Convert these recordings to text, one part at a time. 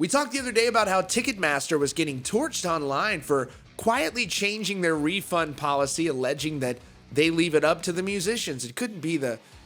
We talked the other day about how Ticketmaster was getting torched online for quietly changing their refund policy, alleging that they leave it up to the musicians. It couldn't be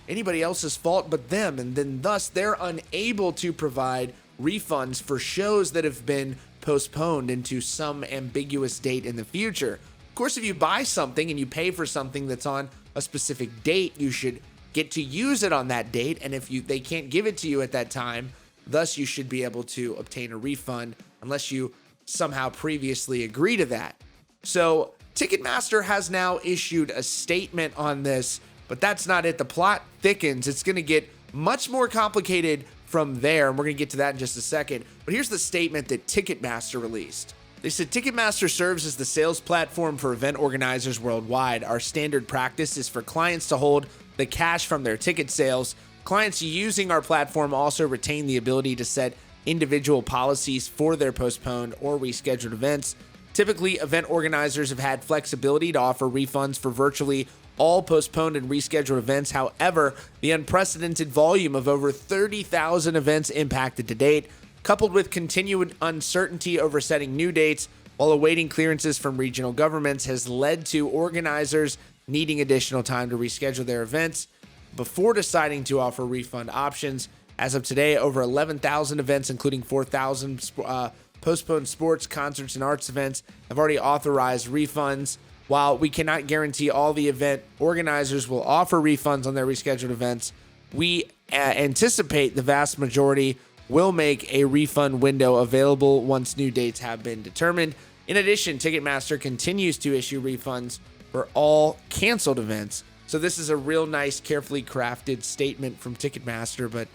anybody else's fault but them, and then thus they're unable to provide refunds for shows that have been postponed into some ambiguous date in the future. Of course, if you buy something and you pay for something that's on a specific date, you should get to use it on that date, and if they can't give it to you at that time, thus you should be able to obtain a refund unless you somehow previously agree to that. So Ticketmaster has now issued a statement on this, but that's not it. The plot thickens. It's going to get much more complicated from there, and we're going to get to that in just a second. But here's the statement that Ticketmaster released. They said, Ticketmaster serves as the sales platform for event organizers worldwide. Our standard practice is for clients to hold the cash from their ticket sales. Clients using our platform also retain the ability to set individual policies for their postponed or rescheduled events. Typically, event organizers have had flexibility to offer refunds for virtually all postponed and rescheduled events. However, the unprecedented volume of over 30,000 events impacted to date, coupled with continued uncertainty over setting new dates while awaiting clearances from regional governments, has led to organizers needing additional time to reschedule their events before deciding to offer refund options. As of today, over 11,000 events, including 4,000 postponed sports, concerts, and arts events, have already authorized refunds. While we cannot guarantee all the event organizers will offer refunds on their rescheduled events, we anticipate the vast majority will make a refund window available once new dates have been determined. In addition, Ticketmaster continues to issue refunds for all canceled events. So this is a real nice, carefully crafted statement from Ticketmaster, but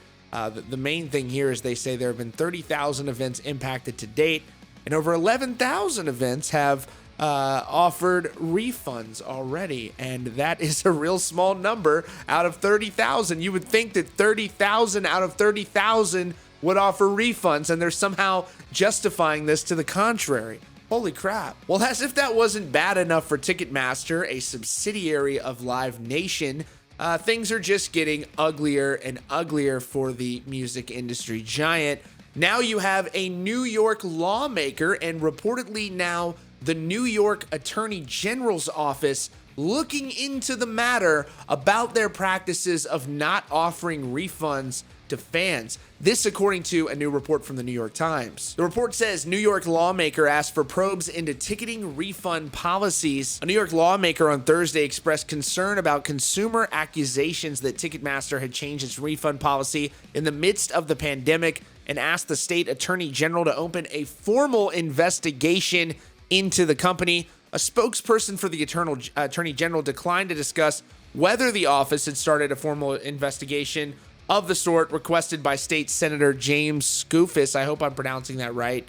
the main thing here is they say there have been 30,000 events impacted to date, and over 11,000 events have offered refunds already, and that is a real small number out of 30,000. You would think that 30,000 out of 30,000 would offer refunds, and they're somehow justifying this to the contrary. Holy crap. Well, as if that wasn't bad enough for Ticketmaster, a subsidiary of Live Nation, things are just getting uglier and uglier for the music industry giant. Now you have a New York lawmaker and reportedly now the New York Attorney General's office looking into the matter about their practices of not offering refunds to fans. This according to a new report from the New York Times. The report says New York lawmaker asked for probes into ticketing refund policies. A New York lawmaker on Thursday expressed concern about consumer accusations that Ticketmaster had changed its refund policy in the midst of the pandemic and asked the state attorney general to open a formal investigation into the company. A spokesperson for the attorney general declined to discuss whether the office had started a formal investigation of the sort requested by State Senator James Skoufis, I hope I'm pronouncing that right,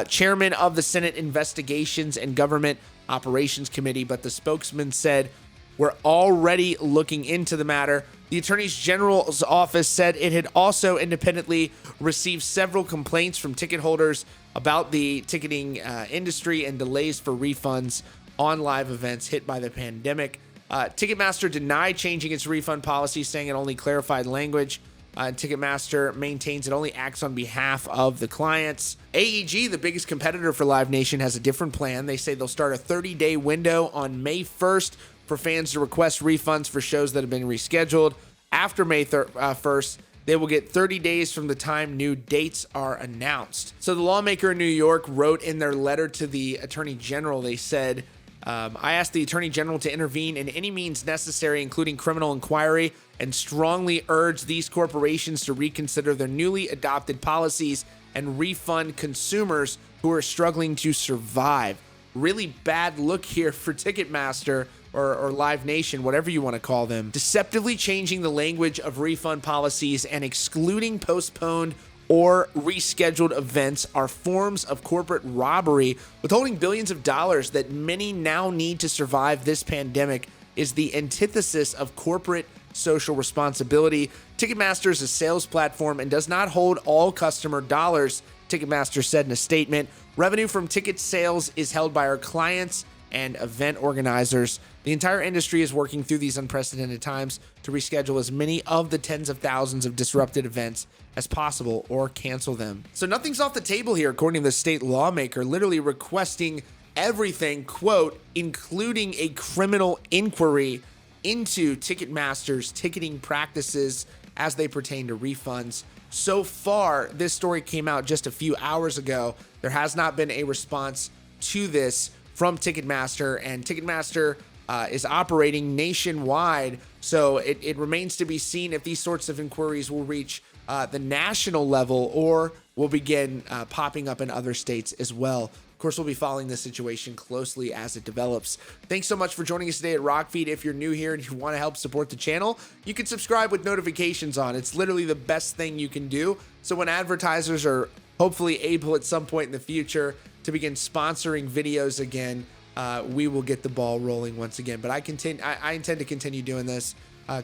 chairman of the Senate Investigations and Government Operations Committee, but the spokesman said, we're already looking into the matter. The Attorney General's office said it had also independently received several complaints from ticket holders about the ticketing industry and delays for refunds on live events hit by the pandemic. Ticketmaster denied changing its refund policy, saying it only clarified language. Ticketmaster maintains it only acts on behalf of the clients. AEG, the biggest competitor for Live Nation, has a different plan. They say they'll start a 30-day window on May 1st for fans to request refunds for shows that have been rescheduled. After May 1st, they will get 30 days from the time new dates are announced. So the lawmaker in New York wrote in their letter to the Attorney General, they said, I asked the Attorney General to intervene in any means necessary, including criminal inquiry, and strongly urge these corporations to reconsider their newly adopted policies and refund consumers who are struggling to survive. Really bad look here for Ticketmaster or Live Nation, whatever you want to call them, deceptively changing the language of refund policies and excluding postponed or rescheduled events are forms of corporate robbery. Withholding billions of dollars that many now need to survive this pandemic is the antithesis of corporate social responsibility. Ticketmaster is a sales platform and does not hold all customer dollars, Ticketmaster said in a statement. Revenue from ticket sales is held by our clients and event organizers. The entire industry is working through these unprecedented times to reschedule as many of the tens of thousands of disrupted events as possible or cancel them. So nothing's off the table here, according to the state lawmaker, literally requesting everything, quote, including a criminal inquiry into Ticketmaster's ticketing practices as they pertain to refunds. So far, this story came out just a few hours ago. There has not been a response to this from Ticketmaster, and Ticketmaster is operating nationwide. So it remains to be seen if these sorts of inquiries will reach the national level or will begin popping up in other states as well. Of course, we'll be following this situation closely as it develops. Thanks so much for joining us today at Rockfeed. If you're new here and you want to help support the channel, you can subscribe with notifications on. It's literally the best thing you can do. So when advertisers are hopefully able at some point in the future to begin sponsoring videos again, we will get the ball rolling once again. But I intend to continue doing this,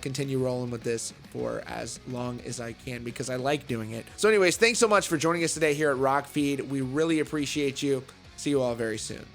continue rolling with this for as long as I can because I like doing it. So anyways, thanks so much for joining us today here at Rockfeed. We really appreciate you. See you all very soon.